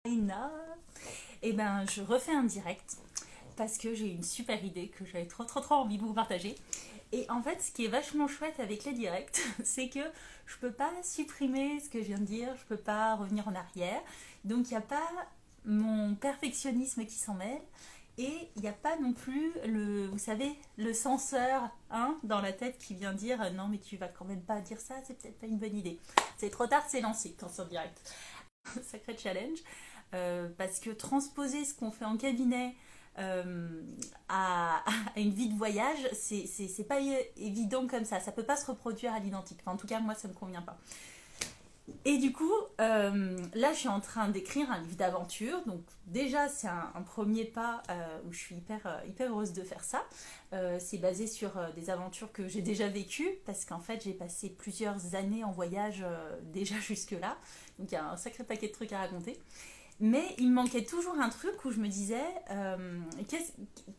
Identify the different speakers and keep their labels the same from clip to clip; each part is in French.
Speaker 1: Aïna. Et ben, je refais un direct parce que j'ai une super idée que j'avais trop envie de vous partager. Et en fait, ce qui est vachement chouette avec les directs, c'est que je peux pas supprimer ce que je viens de dire, je peux pas revenir en arrière. Donc il n'y a pas mon perfectionnisme qui s'en mêle. Et il n'y a pas non plus vous savez, le censeur hein, dans la tête qui vient dire non mais tu vas quand même pas dire ça, c'est peut-être pas une bonne idée. C'est trop tard, c'est lancé quand c'est en direct. Sacré challenge. Parce que transposer ce qu'on fait en cabinet à une vie de voyage, c'est pas évident comme ça. Ça peut pas se reproduire à l'identique. Enfin, en tout cas, moi, ça me convient pas. Et du coup, là, je suis en train d'écrire un livre d'aventure. Donc, déjà, c'est un premier pas où je suis hyper heureuse de faire ça. C'est basé sur des aventures que j'ai déjà vécues parce qu'en fait, j'ai passé plusieurs années en voyage déjà jusque-là. Donc, il y a un sacré paquet de trucs à raconter. Mais il me manquait toujours un truc où je me disais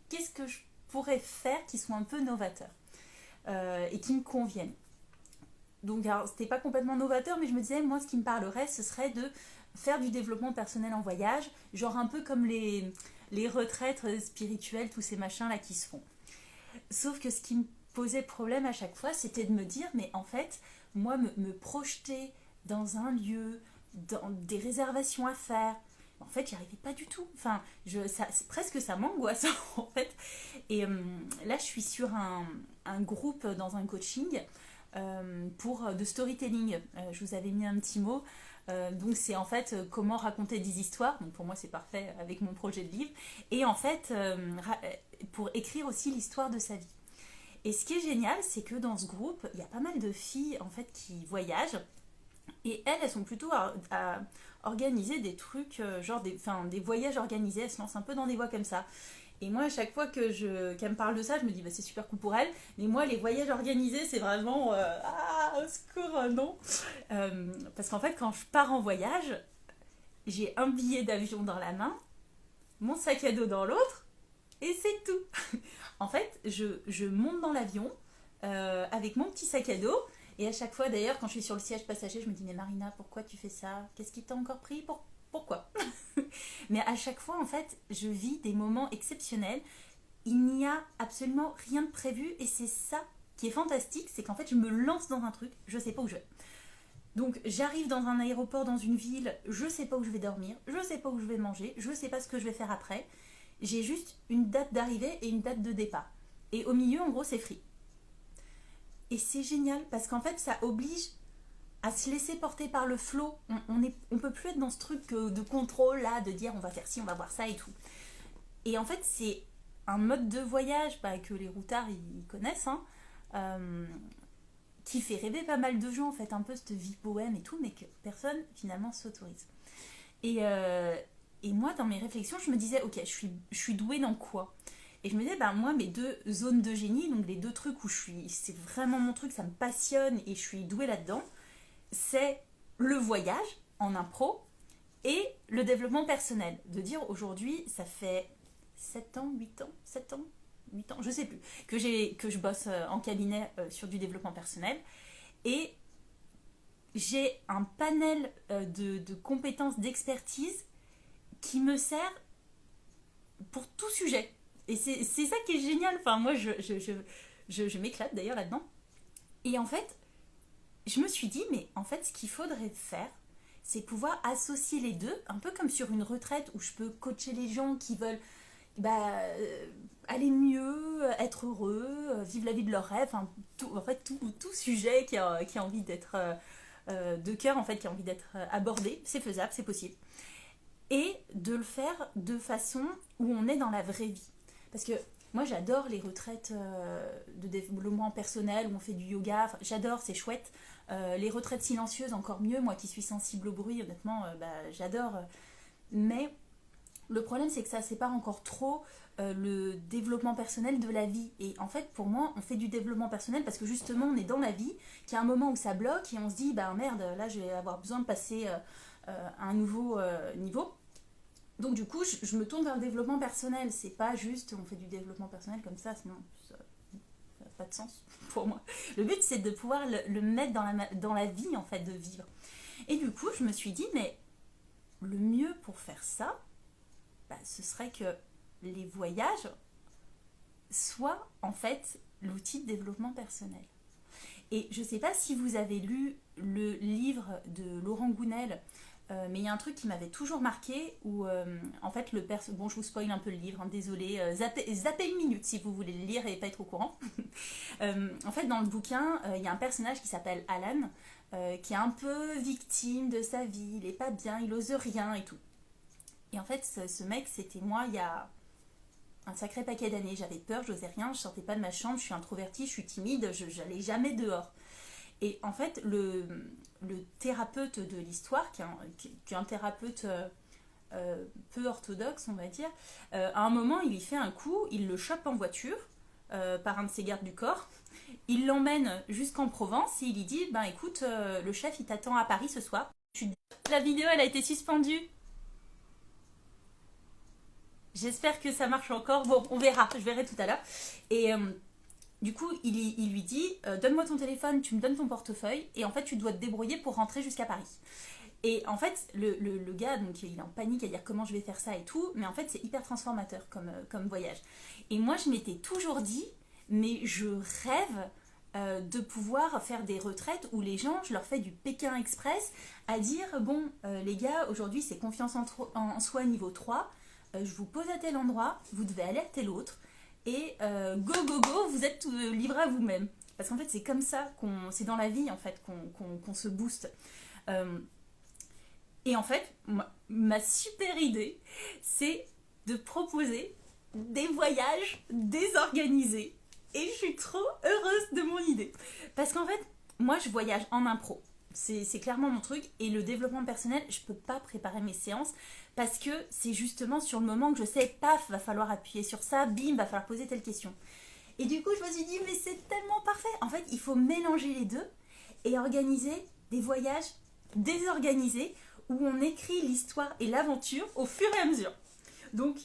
Speaker 1: qu'est-ce que je pourrais faire qui soit un peu novateur et qui me convienne. Donc, alors, c'était pas complètement novateur, mais je me disais, moi, ce qui me parlerait, ce serait de faire du développement personnel en voyage, genre un peu comme les retraites spirituelles, tous ces machins-là qui se font. Sauf que ce qui me posait problème à chaque fois, c'était de me dire, mais en fait, moi, me projeter dans un lieu, dans des réservations à faire, en fait, j'y arrivais pas du tout. Enfin, c'est presque ça m'angoisse en fait. Et là, je suis sur un groupe dans un coaching pour de storytelling. Je vous avais mis un petit mot. Donc c'est en fait comment raconter des histoires. Donc pour moi c'est parfait avec mon projet de livre. Et en fait pour écrire aussi l'histoire de sa vie. Et ce qui est génial, c'est que dans ce groupe, il y a pas mal de filles en fait qui voyagent et elles sont plutôt à organiser des trucs, genre des voyages organisés. Elles se lancent un peu dans des voies comme ça. Et moi, à chaque fois qu'elle me parle de ça, je me dis, bah, c'est super cool pour elle. Mais moi, les voyages organisés, c'est vraiment, ah, au secours, non. Parce qu'en fait, quand je pars en voyage, j'ai un billet d'avion dans la main, mon sac à dos dans l'autre, et c'est tout. En fait, je monte dans l'avion avec mon petit sac à dos. Et à chaque fois, d'ailleurs, quand je suis sur le siège passager, je me dis, mais Marina, pourquoi tu fais ça? Qu'est-ce qui t'a encore pris? Pourquoi? Mais à chaque fois, en fait, je vis des moments exceptionnels. Il n'y a absolument rien de prévu et c'est ça qui est fantastique, c'est qu'en fait, je me lance dans un truc, je sais pas où je vais. Donc, j'arrive dans un aéroport, dans une ville, je sais pas où je vais dormir, je sais pas où je vais manger, je sais pas ce que je vais faire après. J'ai juste une date d'arrivée et une date de départ. Et au milieu, en gros, c'est free. Et c'est génial parce qu'en fait, ça oblige à se laisser porter par le flot. On peut plus être dans ce truc de contrôle là, de dire on va faire ci, on va voir ça et tout. Et en fait, c'est un mode de voyage que les routards ils connaissent, hein, euh, qui fait rêver pas mal de gens, en fait, un peu cette vie bohème et tout, mais que personne finalement s'autorise. Et, euh, et moi, dans mes réflexions, je me disais, ok, je suis douée dans quoi? Et je me disais, ben moi, mes deux zones de génie, donc les deux trucs où c'est vraiment mon truc, ça me passionne et je suis douée là-dedans, c'est le voyage en impro et le développement personnel. De dire aujourd'hui, ça fait 7 ans, 8 ans, 7 ans, 8 ans, je sais plus, que je bosse en cabinet sur du développement personnel. Et j'ai un panel de compétences, d'expertise qui me sert pour tout sujet. Et c'est ça qui est génial. Enfin, moi, je m'éclate d'ailleurs là-dedans. Et en fait, je me suis dit, mais en fait, ce qu'il faudrait faire, c'est pouvoir associer les deux, un peu comme sur une retraite où je peux coacher les gens qui veulent aller mieux, être heureux, vivre la vie de leurs rêves, enfin, en fait, tout sujet qui a envie d'être de cœur, en fait, qui a envie d'être abordé, c'est faisable, c'est possible. Et de le faire de façon où on est dans la vraie vie. Parce que moi, j'adore les retraites de développement personnel où on fait du yoga. Enfin, j'adore, c'est chouette. Les retraites silencieuses, encore mieux. Moi qui suis sensible au bruit, honnêtement, j'adore. Mais le problème, c'est que ça sépare encore trop le développement personnel de la vie. Et en fait, pour moi, on fait du développement personnel parce que justement, on est dans la vie, qu'il y a un moment où ça bloque et on se dit, bah merde, là, je vais avoir besoin de passer à un nouveau niveau. Donc du coup, je me tourne vers le développement personnel. C'est pas juste on fait du développement personnel comme ça, sinon ça n'a pas de sens pour moi. Le but, c'est de pouvoir le mettre dans la vie, en fait, de vivre. Et du coup, je me suis dit, mais le mieux pour faire ça, ce serait que les voyages soient en fait l'outil de développement personnel. Et je ne sais pas si vous avez lu le livre de Laurent Gounel, mais il y a un truc qui m'avait toujours marqué où en fait bon, je vous spoil un peu le livre, hein, désolé, zappez une minute si vous voulez le lire et pas être au courant. En fait, dans le bouquin, il y a un personnage qui s'appelle Alan, qui est un peu victime de sa vie, il est pas bien, il ose rien et tout. Et en fait, ce mec, c'était moi il y a un sacré paquet d'années. J'avais peur, j'osais rien, je sortais pas de ma chambre, je suis introvertie, je suis timide, je n'allais jamais dehors. Et en fait, le thérapeute de l'histoire, qui est un thérapeute peu orthodoxe, on va dire, à un moment, il lui fait un coup, il le chope en voiture par un de ses gardes du corps, il l'emmène jusqu'en Provence et il lui dit, écoute, le chef, il t'attend à Paris ce soir. La vidéo, elle a été suspendue. J'espère que ça marche encore. Bon, on verra, je verrai tout à l'heure. Et du coup, il lui dit donne-moi ton téléphone, tu me donnes ton portefeuille, et en fait, tu dois te débrouiller pour rentrer jusqu'à Paris. Et en fait, le gars, donc, il est en panique à dire comment je vais faire ça et tout, mais en fait, c'est hyper transformateur comme voyage. Et moi, je m'étais toujours dit, mais je rêve de pouvoir faire des retraites où les gens, je leur fais du Pékin Express, à dire bon, les gars, aujourd'hui, c'est confiance en soi niveau 3. Je vous pose à tel endroit, vous devez aller à tel autre, et go go go, vous êtes livré à vous-même. Parce qu'en fait, c'est comme ça c'est dans la vie en fait qu'on se booste. Et en fait, ma super idée, c'est de proposer des voyages désorganisés. Et je suis trop heureuse de mon idée. Parce qu'en fait, moi, je voyage en impro. C'est clairement mon truc. Et le développement personnel, je peux pas préparer mes séances parce que c'est justement sur le moment que je sais, paf, va falloir appuyer sur ça, bim, va falloir poser telle question. Et du coup, je me suis dit, mais c'est tellement parfait. En fait, il faut mélanger les deux et organiser des voyages désorganisés où on écrit l'histoire et l'aventure au fur et à mesure. Donc,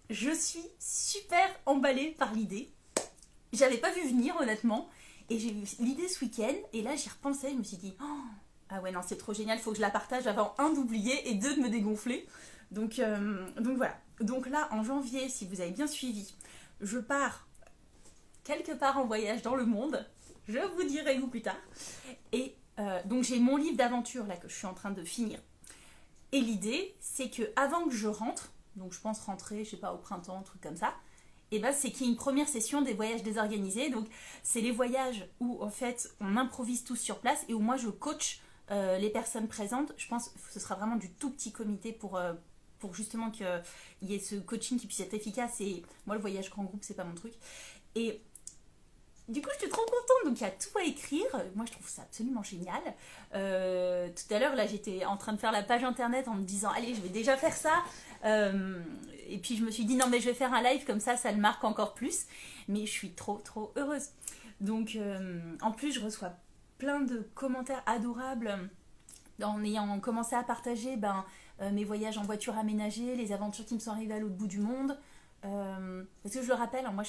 Speaker 1: je suis super emballée par l'idée. J'avais pas vu venir, honnêtement. Et j'ai eu l'idée ce week-end, et là j'y repensais, je me suis dit, oh, ah ouais non c'est trop génial, faut que je la partage avant d'oublier et de me dégonfler. Donc voilà. Donc là en janvier, si vous avez bien suivi, je pars quelque part en voyage dans le monde, je vous dirai où plus tard. Et donc j'ai mon livre d'aventure là que je suis en train de finir. Et l'idée c'est que avant que je rentre, donc je pense rentrer, je sais pas, au printemps, un truc comme ça, et c'est qu'il y ait une première session des voyages désorganisés. Donc c'est les voyages où en fait on improvise tous sur place et où moi je coach les personnes présentes. Je pense que ce sera vraiment du tout petit comité pour justement qu'il y ait ce coaching qui puisse être efficace. Et moi le voyage grand groupe c'est pas mon truc. Et du coup, je suis trop contente. Donc, il y a tout à écrire. Moi, je trouve ça absolument génial. Tout à l'heure, là, j'étais en train de faire la page internet en me disant, allez, je vais déjà faire ça. Et puis, je me suis dit, non, mais je vais faire un live comme ça le marque encore plus. Mais je suis trop, trop heureuse. Donc, en plus, je reçois plein de commentaires adorables en ayant commencé à partager mes voyages en voiture aménagée, les aventures qui me sont arrivées à l'autre bout du monde. Parce que je le rappelle, moi,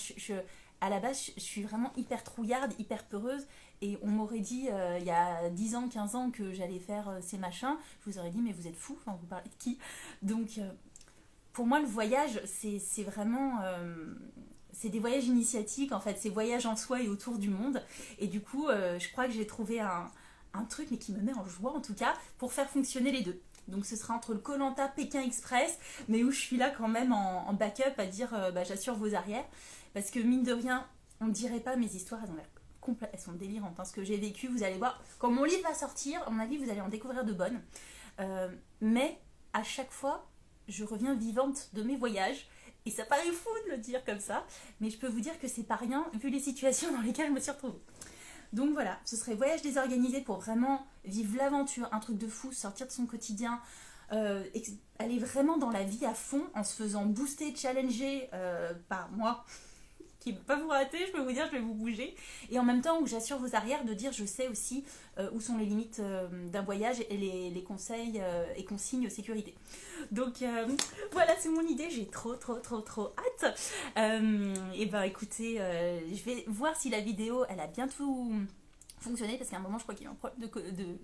Speaker 1: à la base, je suis vraiment hyper trouillarde, hyper peureuse. Et on m'aurait dit il y a 10 ans, 15 ans que j'allais faire ces machins. Je vous aurais dit, mais vous êtes fous, enfin, vous parlez de qui? Donc, pour moi, le voyage, c'est vraiment... c'est des voyages initiatiques, en fait. C'est voyage en soi et autour du monde. Et du coup, je crois que j'ai trouvé un truc, mais qui me met en joie, en tout cas, pour faire fonctionner les deux. Donc ce sera entre le Koh-Lanta Pékin Express, mais où je suis là quand même en backup à dire j'assure vos arrières. Parce que mine de rien, on ne dirait pas, mes histoires, elles ont l'air elles sont délirantes. Ce que j'ai vécu, vous allez voir, quand mon livre va sortir, à mon avis, vous allez en découvrir de bonnes. Mais à chaque fois, je reviens vivante de mes voyages. Et ça paraît fou de le dire comme ça, mais je peux vous dire que c'est pas rien, vu les situations dans lesquelles je me suis retrouvée. Donc voilà, ce serait voyage désorganisé pour vraiment vivre l'aventure, un truc de fou, sortir de son quotidien, aller vraiment dans la vie à fond en se faisant booster, challenger par moi, qui ne peut pas vous rater, je peux vous dire, je vais vous bouger. Et en même temps où j'assure vos arrières de dire, je sais aussi où sont les limites d'un voyage et les conseils et consignes sécurité. Donc voilà, c'est mon idée, j'ai trop hâte. Et écoutez, je vais voir si la vidéo, elle a bien tout fonctionner parce qu'à un moment je crois qu'il y a un problème de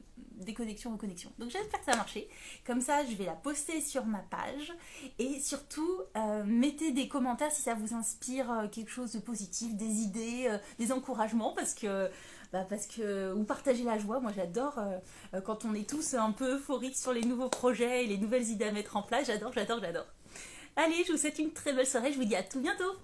Speaker 1: déconnexion, reconnexion. Donc j'espère que ça a marché. Comme ça je vais la poster sur ma page et surtout mettez des commentaires si ça vous inspire quelque chose de positif, des idées, des encouragements parce que ou partager la joie. Moi j'adore quand on est tous un peu euphoriques sur les nouveaux projets et les nouvelles idées à mettre en place. J'adore. Allez, je vous souhaite une très belle soirée, je vous dis à tout bientôt.